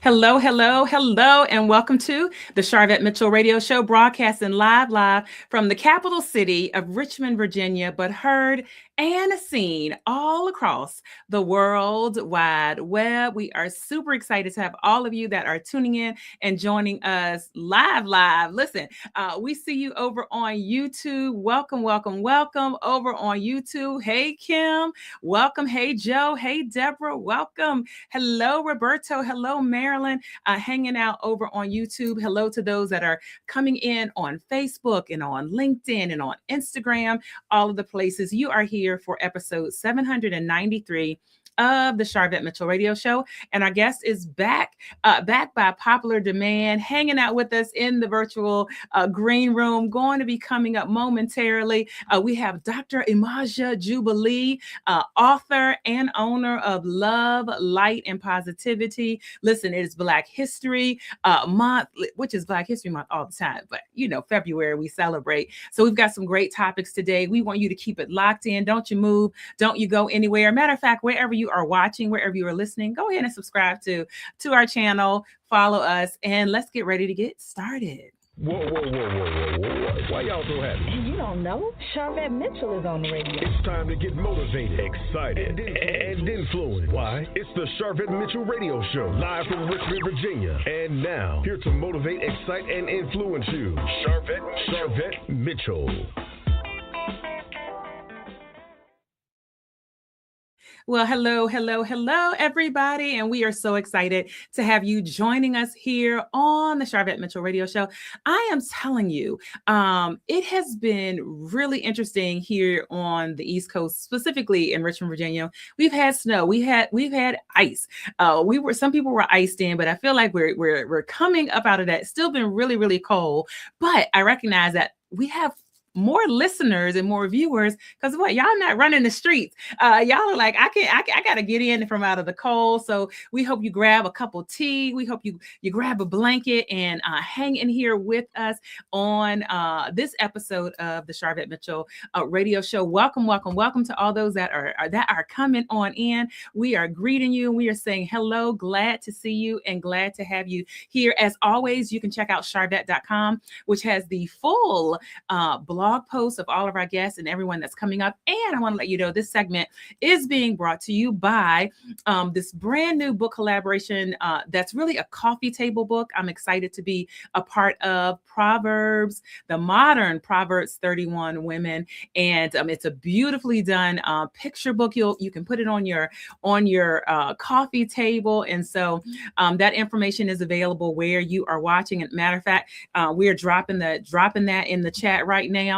Hello, hello, hello, and welcome to the Sharvette Mitchell Radio Show, broadcasting live from the capital city of Richmond, Virginia, but heard and seen all across the world wide web. We are super excited to have all of you that are tuning in and joining us live. Listen, we see you over on YouTube. Welcome over on YouTube. Hey, Kim. Welcome. Hey, Joe. Hey, Deborah. Welcome. Hello, Roberto. Hello, Marilyn, hanging out over on YouTube. Hello to those that are coming in on Facebook and on LinkedIn and on Instagram, all of the places. You are here for episode 793 of the Sharvette Mitchell Radio Show. And our guest is back by popular demand, hanging out with us in the virtual green room, going to be coming up momentarily. We have Dr. Yemaja Jubilee, author and owner of Love, Light, and Positivity. Listen, it is Black History Month, which is Black History Month all the time. But, February we celebrate. So we've got some great topics today. We want you to keep it locked in. Don't you move. Don't you go anywhere. Matter of fact, wherever you are watching, wherever you are listening, go ahead and subscribe to our channel, follow us, and let's get ready to get started. Whoa. Why y'all so happy? You don't know? Sharvette Mitchell is on the radio. It's time to get motivated, excited, and influenced. Why? It's the Sharvette Mitchell Radio Show, live from Richmond, Virginia. And now, here to motivate, excite, and influence you, Sharvette Mitchell. Well, hello, everybody. And we are so excited to have you joining us here on the Sharvette Mitchell Radio Show. I am telling you, it has been really interesting here on the East Coast, specifically in Richmond, Virginia. We've had snow. We've had ice. Some people were iced in, but I feel like we're coming up out of that. It's still been really, really cold. But I recognize that we have more listeners and more viewers because what, y'all not running the streets. Y'all are like, I gotta get in from out of the cold. So we hope you grab a cup of tea. We hope you grab a blanket and hang in here with us on this episode of the Sharvette Mitchell Radio Show. Welcome to all those that are coming on in. We are greeting you. We are saying hello. Glad to see you and glad to have you here. As always, you can check out sharvette.com, which has the full blog posts of all of our guests and everyone that's coming up. And I want to let you know this segment is being brought to you by this brand new book collaboration that's really a coffee table book. I'm excited to be a part of Proverbs, the modern Proverbs 31 women. And it's a beautifully done picture book. You can put it on your coffee table. And so that information is available where you are watching. And matter of fact, we are dropping that in the chat right now.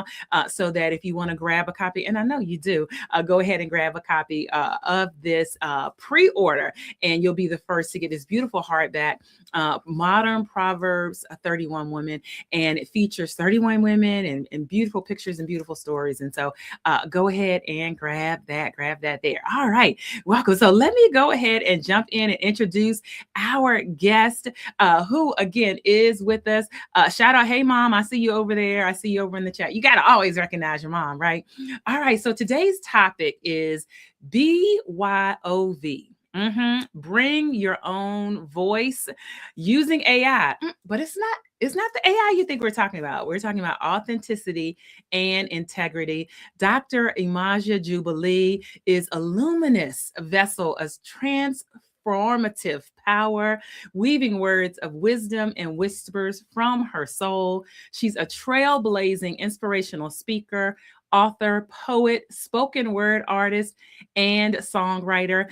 So that if you want to grab a copy, and I know you do, go ahead and grab a copy of this pre-order, and you'll be the first to get this beautiful hardback, Modern Proverbs 31 Women, and it features 31 women and beautiful pictures and beautiful stories. And so go ahead and grab that there. All right, welcome. So let me go ahead and jump in and introduce our guest, who again is with us. Shout out, hey mom, I see you over there. I see you over in the chat. You got to always recognize your mom, right? All right. So today's topic is BYOV. Bring your own voice using AI. But it's not the AI you think we're talking about. We're talking about authenticity and integrity. Dr. Yemaja Jubilee is a luminous vessel as transformative power, weaving words of wisdom and whispers from her soul. She's a trailblazing inspirational speaker, author, poet, spoken word artist, and songwriter.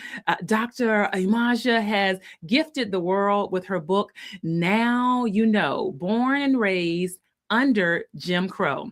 Dr. Yemaja has gifted the world with her book, Now You Know, Born and Raised Under Jim Crow.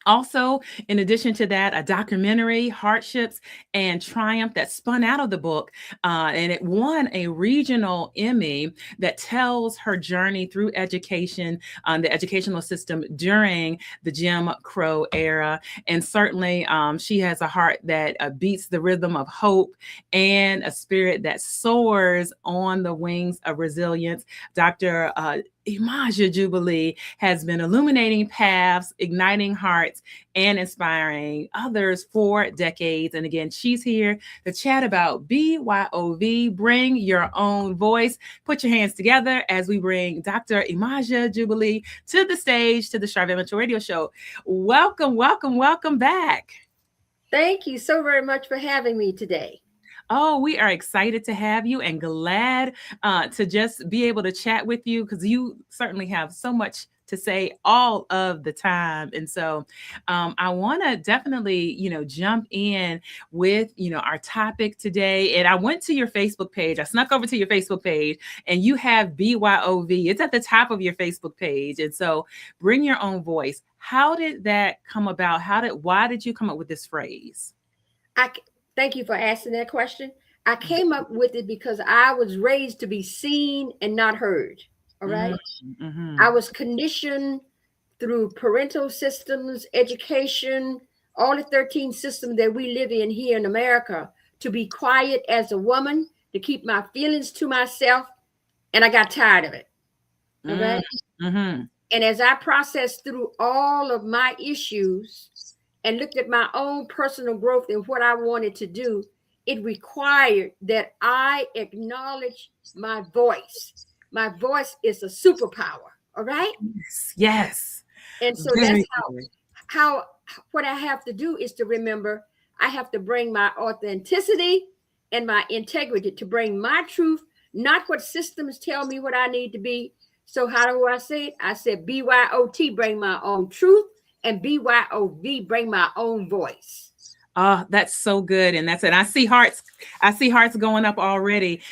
Also, in addition to that, a documentary, Hardships and Triumph, that spun out of the book, and it won a regional Emmy that tells her journey through education, the educational system during the Jim Crow era. And certainly, she has a heart that beats the rhythm of hope and a spirit that soars on the wings of resilience. Dr. Yemaja Jubilee has been illuminating paths, igniting hearts, and inspiring others for decades. And again, she's here to chat about BYOV, Bring Your Own Voice. Put your hands together as we bring Dr. Yemaja Jubilee to the stage, to the Sharvette Mitchell Radio Show. Welcome, welcome, welcome back. Thank you so very much for having me today. Oh, we are excited to have you and glad to just be able to chat with you, because you certainly have so much to say all of the time. And so I want to definitely, jump in with, our topic today. And I went to your Facebook page. I snuck over to your Facebook page, and you have BYOV. It's at the top of your Facebook page. And so Bring Your Own Voice. How did that come about? Why did you come up with this phrase? Thank you for asking that question. I came up with it because I was raised to be seen and not heard. All right. Mm-hmm. I was conditioned through parental systems, education, all the 13 systems that we live in here in America, to be quiet as a woman, to keep my feelings to myself. And I got tired of it. All right. Mm-hmm. And as I processed through all of my issues and looked at my own personal growth and what I wanted to do, it required that I acknowledge my voice. My voice is a superpower. All right. Yes. And so that's how what I have to do is to remember I have to bring my authenticity and my integrity, to bring my truth, not what systems tell me what I need to be. So how do I say it? I said BYOT, bring my own truth, and BYOV, bring my own voice. Oh, that's so good. And that's it. I see hearts going up already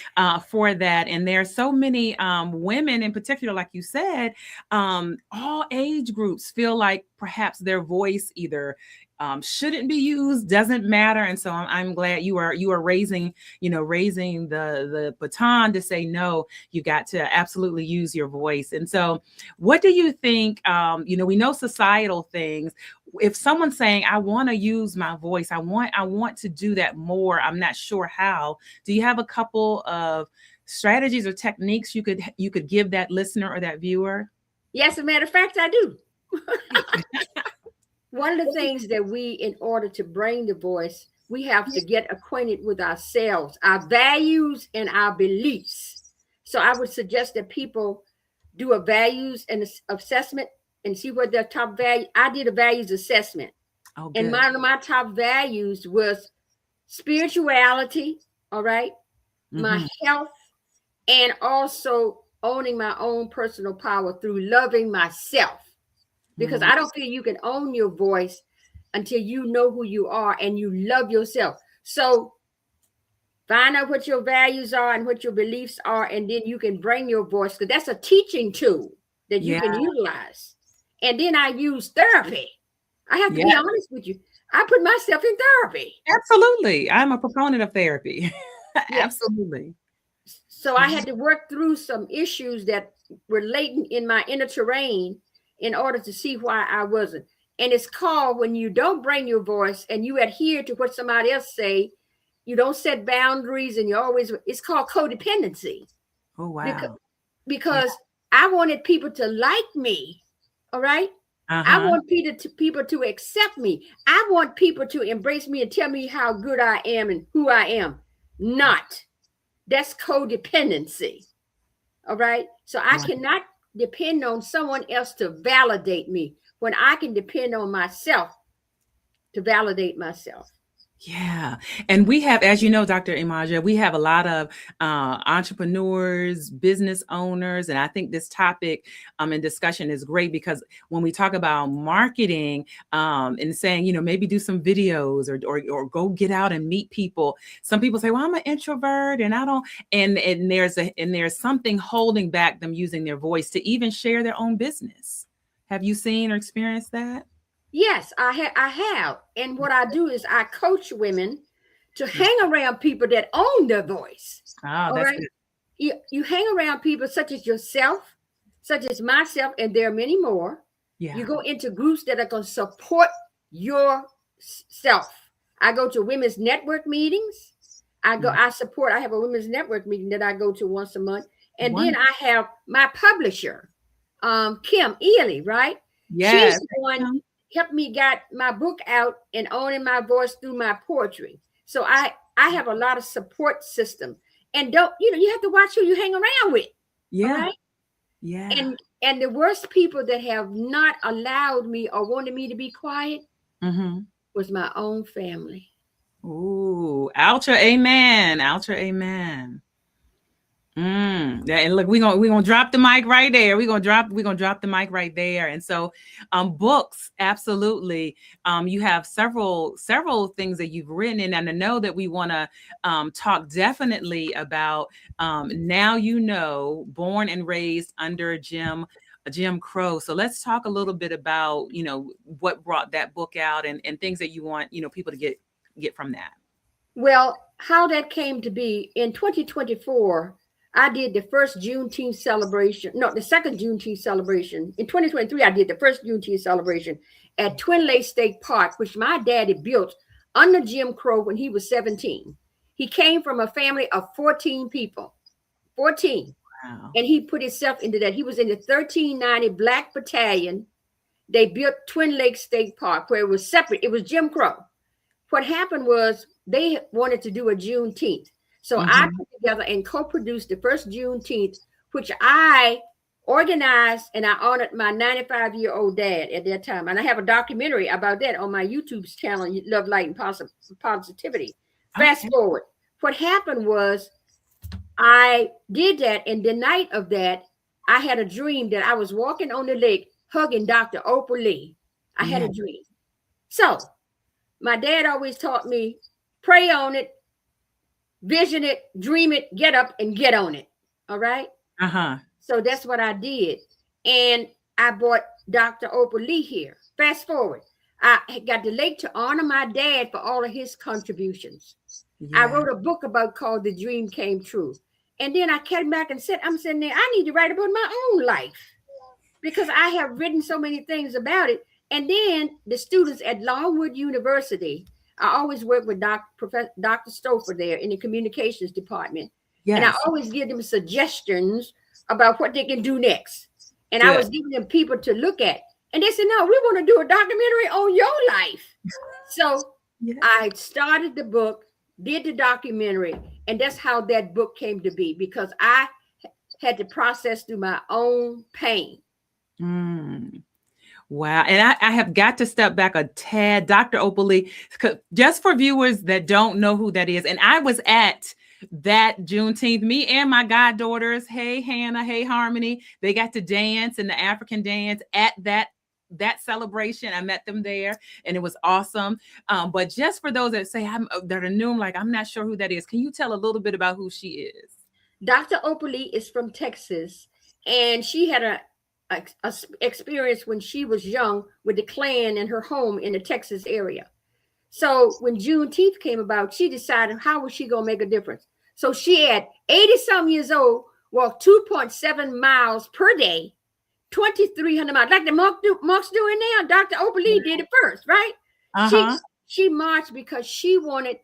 for that. And there are so many women in particular, like you said, all age groups feel like perhaps their voice either shouldn't be used, doesn't matter. And so I'm glad you are raising the baton to say, no, you got to absolutely use your voice. And so what do you think, we know societal things. If someone's saying, I want to use my voice, I want to do that more, I'm not sure how, do you have a couple of strategies or techniques you could give that listener or that viewer? Yes, as a matter of fact, I do. One of the things that we, in order to bring the voice, we have to get acquainted with ourselves, our values and our beliefs. So I would suggest that people do a values and assessment and see what their top value. I did a values assessment. Oh, and one of my top values was spirituality. All right. Mm-hmm. My health, and also owning my own personal power through loving myself. Because I don't feel you can own your voice until you know who you are and you love yourself. So find out what your values are and what your beliefs are, and then you can bring your voice, because that's a teaching tool that you can utilize. And then I use therapy. I have to be honest with you. I put myself in therapy. Absolutely. I'm a proponent of therapy. Absolutely. So I had to work through some issues that were latent in my inner terrain in order to see why I wasn't. And it's called, when you don't bring your voice and you adhere to what somebody else say, you don't set boundaries, and it's called codependency. Oh, wow. Because I wanted people to like me. All right. Uh-huh. I want people to accept me. I want people to embrace me and tell me how good I am and who I am. That's codependency. All right. So I cannot depend on someone else to validate me when I can depend on myself to validate myself. Yeah. And we have, as you know, Dr. Yemaja, we have a lot of entrepreneurs, business owners. And I think this topic and discussion is great, because when we talk about marketing and saying, maybe do some videos or go get out and meet people. Some people say, well, I'm an introvert and I don't, and there's something holding back them using their voice to even share their own business. Have you seen or experienced that? Yes, I have. And what I do is I coach women to hang around people that own their voice. Oh, that's good. You hang around people such as yourself, such as myself, and there are many more. Yeah. You go into groups that are going to support yourself. I go to women's network meetings. I have a women's network meeting that I go to once a month. And then I have my publisher. Kim Ely, right? Yes. She's the one helped me got my book out and owning my voice through my poetry. So I have a lot of support system. And don't, you have to watch who you hang around with. All Yeah. right. Yeah. And the worst people that have not allowed me or wanted me to be quiet was my own family. Ooh, ultra amen. Ultra amen. Yeah, and look, we're gonna drop the mic right there. We're gonna drop the mic right there. And so books, absolutely. You have several things that you've written, and I know that we want to talk definitely about Now You Know, born and raised under Jim Crow. So let's talk a little bit about what brought that book out and things that you want people to get from that. Well, how that came to be in 2024. I did the first Juneteenth celebration. No, the second Juneteenth celebration. In 2023, I did the first Juneteenth celebration at Twin Lakes State Park, which my daddy built under Jim Crow when he was 17. He came from a family of 14 people. 14. Wow. And he put himself into that. He was in the 1390 Black Battalion. They built Twin Lakes State Park where it was separate. It was Jim Crow. What happened was they wanted to do a Juneteenth. So I put together and co-produced the first Juneteenth, which I organized, and I honored my 95-year-old dad at that time. And I have a documentary about that on my YouTube channel, Love, Light, and Positivity. Fast forward. What happened was I did that, and the night of that, I had a dream that I was walking on the lake hugging Dr. Oprah Lee. I had a dream. So my dad always taught me, pray on it, vision it, dream it, get up and get on it. All right. So that's what I did. And I brought Dr. Oprah Lee here. Fast forward. I got the lake to honor my dad for all of his contributions. I wrote a book called The Dream Came True. And then I came back and said, I'm sitting there, I need to write about my own life because I have written so many things about it. And then the students at Longwood University, I always work with Dr. Stouffer there in the communications department. Yes. And I always give them suggestions about what they can do next. And I was giving them people to look at. And they said, no, we want to do a documentary on your life. So I started the book, did the documentary, and that's how that book came to be, because I had to process through my own pain. Wow. And I have got to step back a tad, Dr. Oprah Lee, just for viewers that don't know who that is. And I was at that Juneteenth, me and my goddaughters, hey, Hannah, hey, Harmony, they got to dance in the African dance at that celebration. I met them there and it was awesome. But just for those that say that are new, I'm not sure who that is. Can you tell a little bit about who she is? Dr. Oprah Lee is from Texas, and she had a experience when she was young with the Klan in her home in the Texas area. So when Juneteenth came about, she decided how was she going to make a difference. So she at 80-some years old walked 2.7 miles per day, 2,300 miles, like the monks doing now. Dr. Oprah Lee did it first, right? She marched because she wanted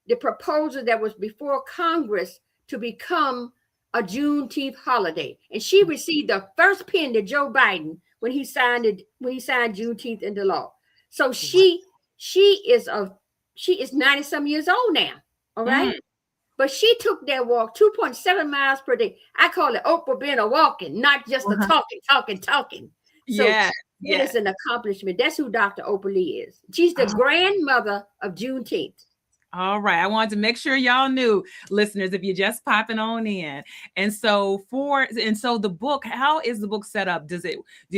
the proposal that was before Congress to become a Juneteenth holiday. And she received the first pin to Joe Biden when he signed Juneteenth into law. So she is 90-some years old now. All right. But she took that walk 2.7 miles per day. I call it Oprah being a walking, not just a talking. So it is an accomplishment. That's who Dr. Oprah Lee is. She's the grandmother of Juneteenth. All right. I wanted to make sure y'all knew, listeners, if you're just popping on in. And so the book, how is the book set up?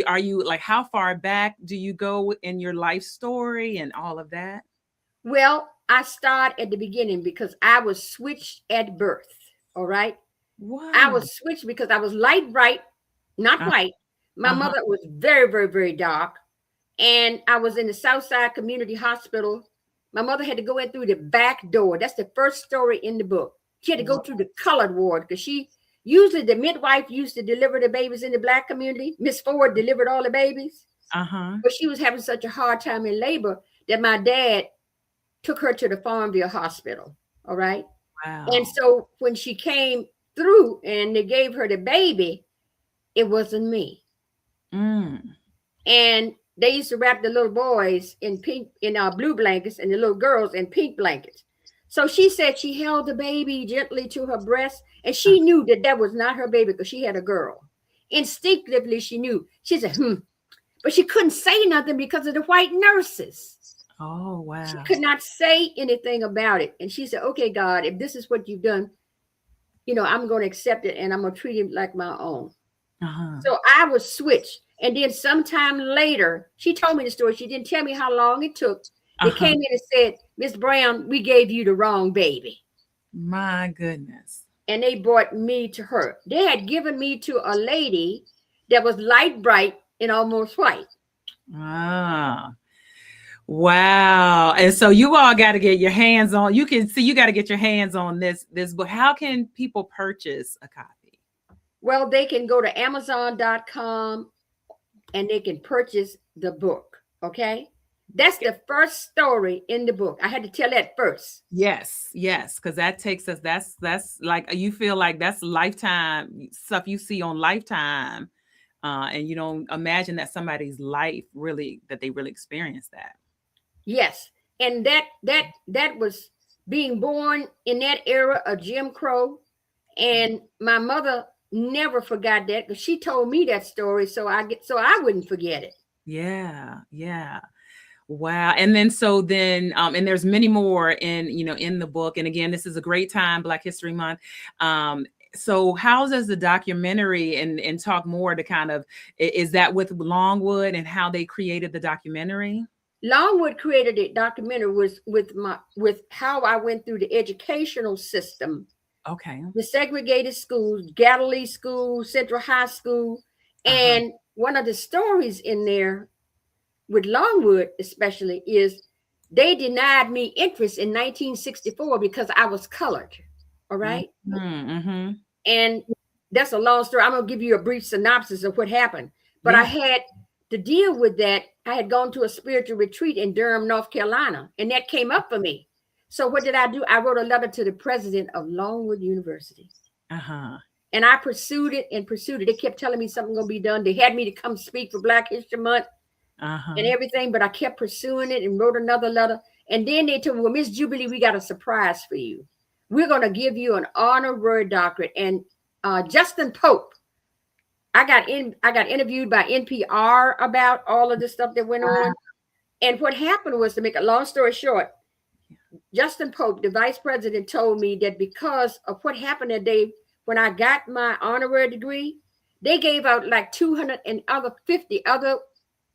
Are you how far back do you go in your life story and all of that? Well, I start at the beginning because I was switched at birth. All right. Wow. I was switched because I was light bright, not white. My mother was very, very, very dark. And I was in the Southside Community Hospital. My mother had to go in through the back door. That's the first story in the book. She had to go through the colored ward because usually the midwife used to deliver the babies in the Black community. Miss Ford delivered all the babies. But she was having such a hard time in labor that my dad took her to the Farmville Hospital. All right. Wow. And so when she came through and they gave her the baby, it wasn't me. And they used to wrap the little boys in pink, in blue blankets, and the little girls in pink blankets. So she said she held the baby gently to her breast, and she knew that that was not her baby because she had a girl. Instinctively, she knew. She said, but she couldn't say nothing because of the white nurses. Oh, wow. She could not say anything about it. And she said, okay, God, if this is what you've done, you know, I'm going to accept it and I'm going to treat him like my own. So I was switched. And then sometime later, she told me the story. She didn't tell me how long it took. They came in and said, Miss Brown, we gave you the wrong baby. My goodness. And they brought me to her. They had given me to a lady that was light bright and almost white. Wow. And so you all got to get your hands on, you can see, you got to get your hands on this book. How can people purchase a copy? Well, they can go to Amazon.com and they can purchase the book. Okay. That's the first story in the book. I had to tell that first. Yes. Because that takes us, that's like, you feel like that's lifetime stuff you see on Lifetime. And you don't imagine that somebody's life that they really experienced that. Yes. And that was being born in that era of Jim Crow. And my mother never forgot that because she told me that story. So I wouldn't forget it. Yeah. Wow. And then, and there's many more in the book. And again, this is a great time, Black History Month. So how does the documentary and talk more to kind of, is that with Longwood and how they created the documentary? Longwood created the documentary was with how I went through the educational system. Okay. The segregated schools, Galilee School, Central High School. And one of the stories in there with Longwood especially is they denied me interest in 1964 because I was colored. All right. And that's a long story. I'm going to give you a brief synopsis of what happened. But I had to deal with that. I had gone to a spiritual retreat in Durham, North Carolina, and that came up for me. So what did I do? I wrote a letter to the president of Longwood University. And I pursued it. They kept telling me something going to be done. They had me to come speak for Black History Month and everything, but I kept pursuing it and wrote another letter. And then they told me, well, Miss Jubilee, we got a surprise for you. We're going to give you an honorary doctorate. And Justin Pope, I got interviewed by NPR about all of this stuff that went on. And what happened was, to make a long story short, Justin Pope, the vice president, told me that because of what happened that day when I got my honorary degree, they gave out like 250 other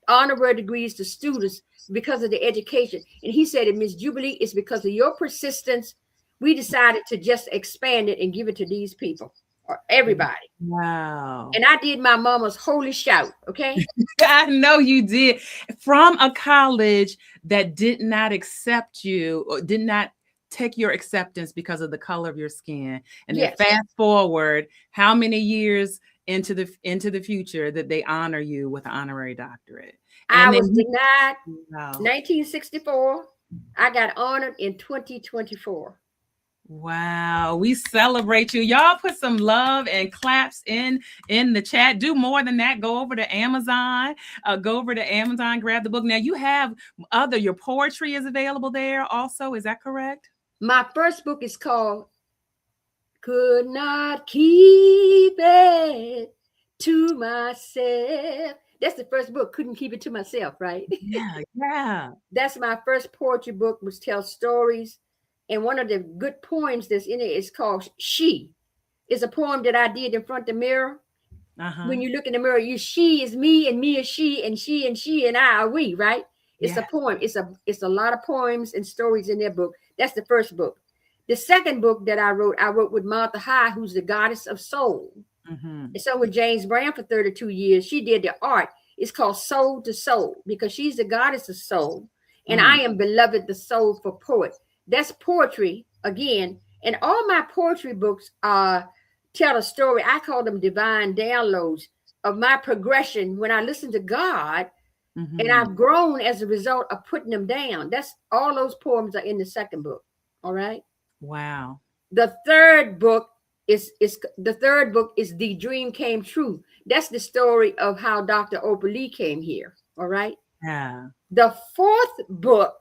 honorary degrees to students because of the education. And he said, Miss Jubilee, it's because of your persistence, we decided to just expand it and give it to these people, or everybody. Wow. And I did my mama's holy shout. Okay. I know you did, from a college that did not accept you or did not take your acceptance because of the color of your skin. And then fast forward how many years into the future that they honor you with an honorary doctorate. And I was denied 1964. I got honored in 2024. Wow, we celebrate you. Y'all put some love and claps in the chat. Do more than that. Go over to Amazon. Grab the book. Now you have your poetry is available there also. Is that correct? My first book is called Could Not Keep It to Myself. That's the first book. Couldn't keep it to myself, right? Yeah. That's my first poetry book, which tells stories. And one of the good poems that's in it is called She. It's a poem that I did in front of the mirror. When you look in the mirror, she is me, and me is she, and she and I are we, right? It's a poem. It's a lot of poems and stories in that book. That's the first book. The second book that I wrote with Martha High, who's the goddess of soul. And so with James Brown for 32 years, she did the art. It's called Soul to Soul because she's the goddess of soul. And I am beloved, the soul for poet. That's poetry again. And all my poetry books tell a story. I call them divine downloads of my progression when I listen to God. And I've grown as a result of putting them down. That's all those poems are in the second book. All right. Wow. The third book is the third book is The Dream Came True. That's the story of how Dr. Oprah Lee came here. All right. Yeah. The fourth book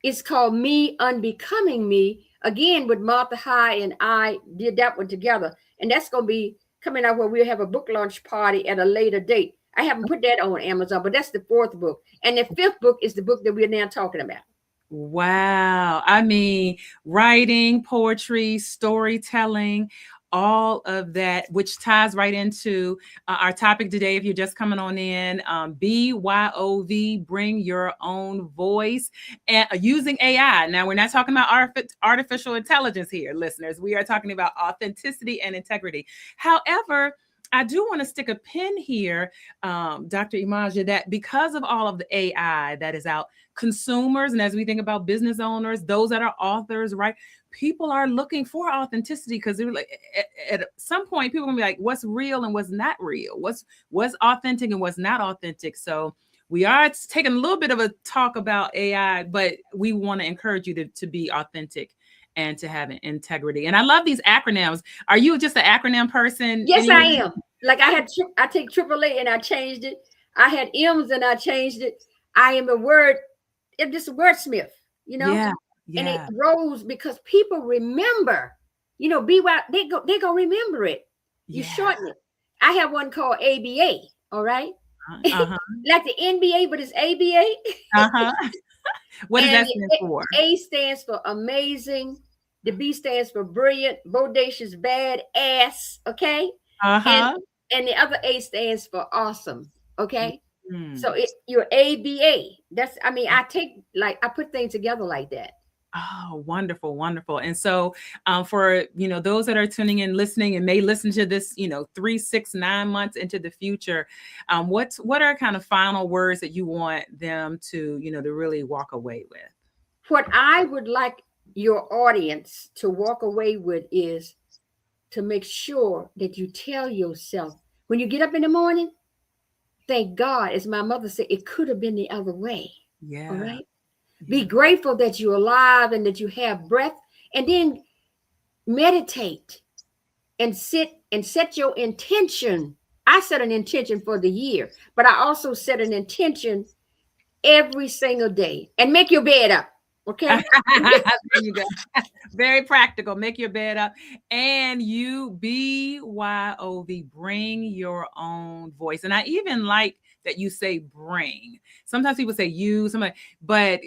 is called Me Unbecoming Me. Again, with Martha High and I did that one together. And that's going to be coming out where we'll have a book launch party at a later date. I haven't put that on Amazon, but that's the fourth book. And the fifth book is the book that we're now talking about. Wow. I mean, writing, poetry, storytelling, all of that, which ties right into our topic today. If you're just coming on in, BYOV, bring your own voice, and using AI. Now, we're not talking about artificial intelligence here, listeners. We are talking about authenticity and integrity. However, I do want to stick a pin here, Dr. Yemaja, that because of all of the AI that is out, consumers, and as we think about business owners, those that are authors, right? People are looking for authenticity because they're like, at some point, people are gonna be like, what's real and what's not real? What's authentic and what's not authentic? So we are taking a little bit of a talk about AI, but we want to encourage you to be authentic and to have an integrity. And I love these acronyms. Are you just an acronym person? Yes, I am. Like I take AAA and I changed it. I had M's and I changed it. I am just a wordsmith, you know? Yeah. And it rose because people remember, you know, BY, they go remember it. You shorten it. I have one called ABA, all right? Like the NBA, but it's ABA. What does that stand for? A stands for amazing. The B stands for brilliant, bodacious, bad ass. Okay. And the other A stands for awesome. Okay. So you're ABA. I put things together like that. Oh, wonderful, wonderful. And so for, those that are tuning in, listening, and may listen to this, 3, 6, 9 months into the future, what are kind of final words that you want them to, to really walk away with? What I would like your audience to walk away with is to make sure that you tell yourself when you get up in the morning, thank God, as my mother said, it could have been the other way. Yeah. All right. Be grateful that you're alive and that you have breath, and then meditate and sit and set your intention. I set an intention for the year, but I also set an intention every single day, and make your bed up. Okay. There you go. Very practical. Make your bed up, and you BYOV, bring your own voice. And I even like that you say bring. Sometimes people say you, but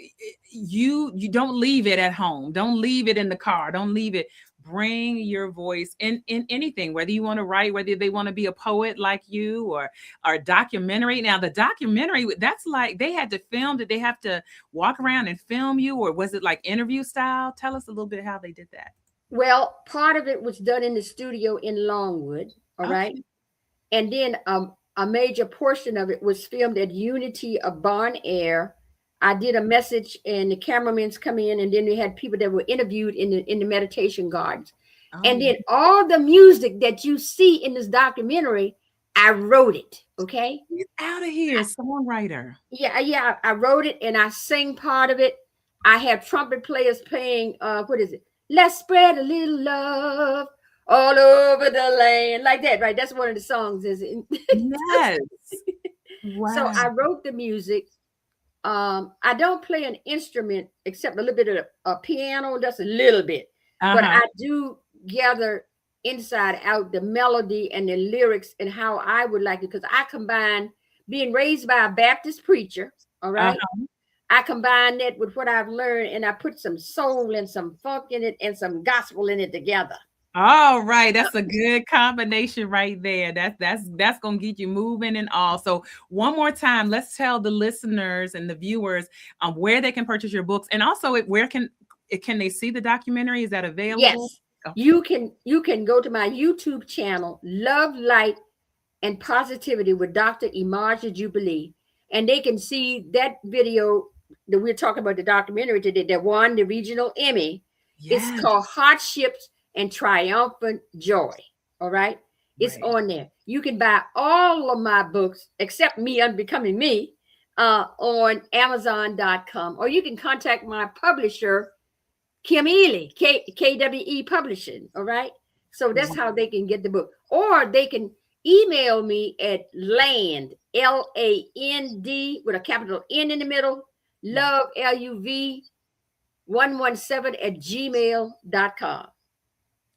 you don't leave it at home. Don't leave it in the car. Don't leave it. Bring your voice in anything, whether you want to write, whether they want to be a poet like you or documentary. Now, the documentary, that's like they had to film. Did they have to walk around and film you, or was it like interview style? Tell us a little bit how they did that. Well, part of it was done in the studio in Longwood. All right. And then a major portion of it was filmed at Unity of Bon Air. I did a message, and the cameramen's come in, and then we had people that were interviewed in the meditation gardens. And then all the music that you see in this documentary, I wrote it. Okay. Get out of here, songwriter. Yeah. I wrote it, and I sing part of it. I have trumpet players playing, what is it? Let's spread a little love all over the land, like that, right? That's one of the songs, is it? Yes. Wow. So I wrote the music. I don't play an instrument except a little bit of a piano, just a little bit. But I do gather inside out the melody and the lyrics and how I would like it, because I combine being raised by a Baptist preacher. All right. I combine that with what I've learned, and I put some soul and some funk in it and some gospel in it together. All right, that's a good combination right there. That's gonna get you moving and all. So one more time, let's tell the listeners and the viewers where they can purchase your books, and also where can they see the documentary? Is that available? Yes, you can go to my YouTube channel, Love, Light, and Positivity with Dr. Yemaja Jubilee, and they can see that video that we're talking about, the documentary today that won the regional Emmy. Yes. It's called Hardships and Triumph Joy. All right. It's on there. You can buy all of my books except Me Unbecoming Me on Amazon.com, or you can contact my publisher, Kim Ely, KWE Publishing. All right. So that's how they can get the book. Or they can email me at land, LAND, with a capital N in the middle, love, LUV, 117@gmail.com.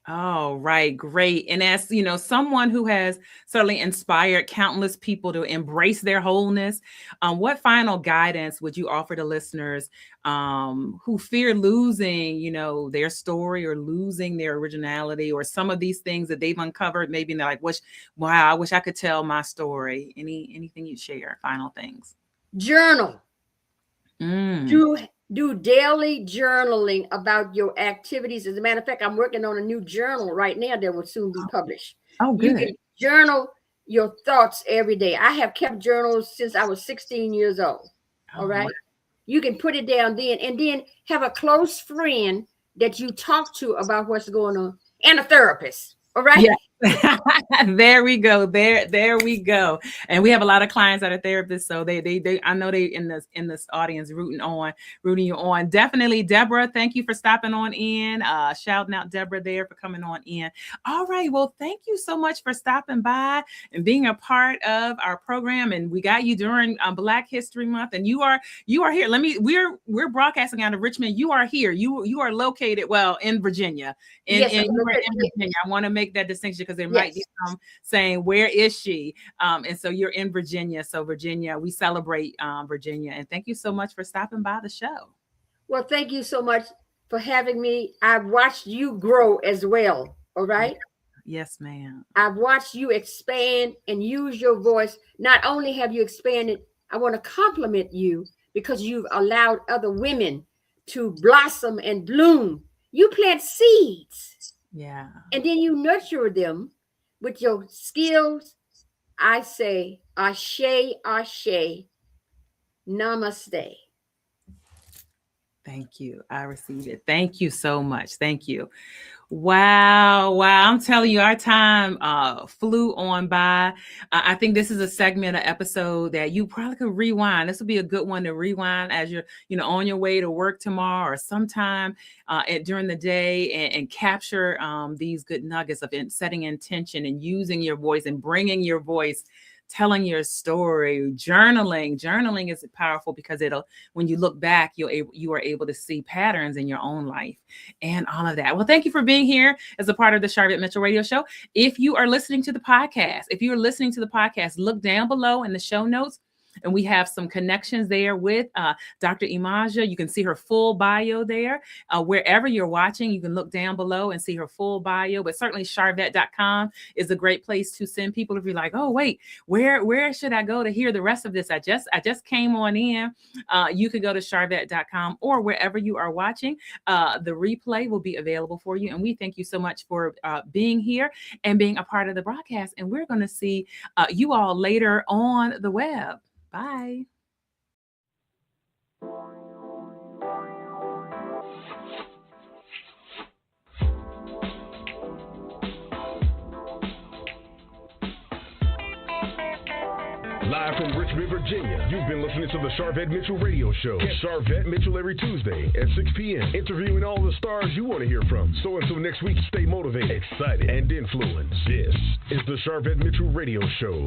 Oh, right. Great. And as you know, someone who has certainly inspired countless people to embrace their wholeness, what final guidance would you offer to listeners who fear losing, their story or losing their originality or some of these things that they've uncovered? Maybe they're like, I wish I could tell my story. Anything you'd share? Final things. Journal. Do daily journaling about your activities. As a matter of fact, I'm working on a new journal right now that will soon be published. Oh, good. You can journal your thoughts every day. I have kept journals since I was 16 years old. All right. You can put it down then, and then have a close friend that you talk to about what's going on, and a therapist. All right. Yeah. There we go. There we go. And we have a lot of clients that are therapists. So they I know they in this audience rooting you on. Definitely, Deborah, thank you for stopping on in. Shouting out Deborah there for coming on in. All right. Well, thank you so much for stopping by and being a part of our program. And we got you during Black History Month. And you are here. We're broadcasting out of Richmond. You are here. You are located in Virginia. Yes, and you are in Virginia. I want to make that distinction because there might be some saying, where is she? And so you're in Virginia. So Virginia, we celebrate Virginia. And thank you so much for stopping by the show. Well, thank you so much for having me. I've watched you grow as well. All right. Yes, ma'am. I've watched you expand and use your voice. Not only have you expanded, I want to compliment you because you've allowed other women to blossom and bloom. You plant seeds. Yeah. And then you nurture them with your skills. I say, ashe, ashe, namaste. Thank you. I received it. Thank you so much. Thank you. Wow. I'm telling you, our time flew on by. I think this is a segment, an episode that you probably could rewind. This would be a good one to rewind as you're, on your way to work tomorrow or sometime during the day and capture these good nuggets of setting intention and using your voice and bringing your voice, telling your story. Journaling is powerful because when you look back, you are able to see patterns in your own life and all of that. Well, thank you for being here as a part of the Sharvette Mitchell Radio Show. If you are listening to the podcast, look down below in the show notes. And we have some connections there with Dr. Yemaja. You can see her full bio there. Wherever you're watching, you can look down below and see her full bio. But certainly Sharvette.com is a great place to send people if you're like, oh, wait, where should I go to hear the rest of this? I just came on in. You could go to Sharvette.com or wherever you are watching. The replay will be available for you. And we thank you so much for being here and being a part of the broadcast. And we're going to see you all later on the web. Bye. Live from Richmond, Virginia, you've been listening to the Sharvette Mitchell Radio Show. Catch Sharvette Mitchell every Tuesday at 6 p.m., interviewing all the stars you want to hear from. So until next week, stay motivated, excited, and influenced. This is the Sharvette Mitchell Radio Show.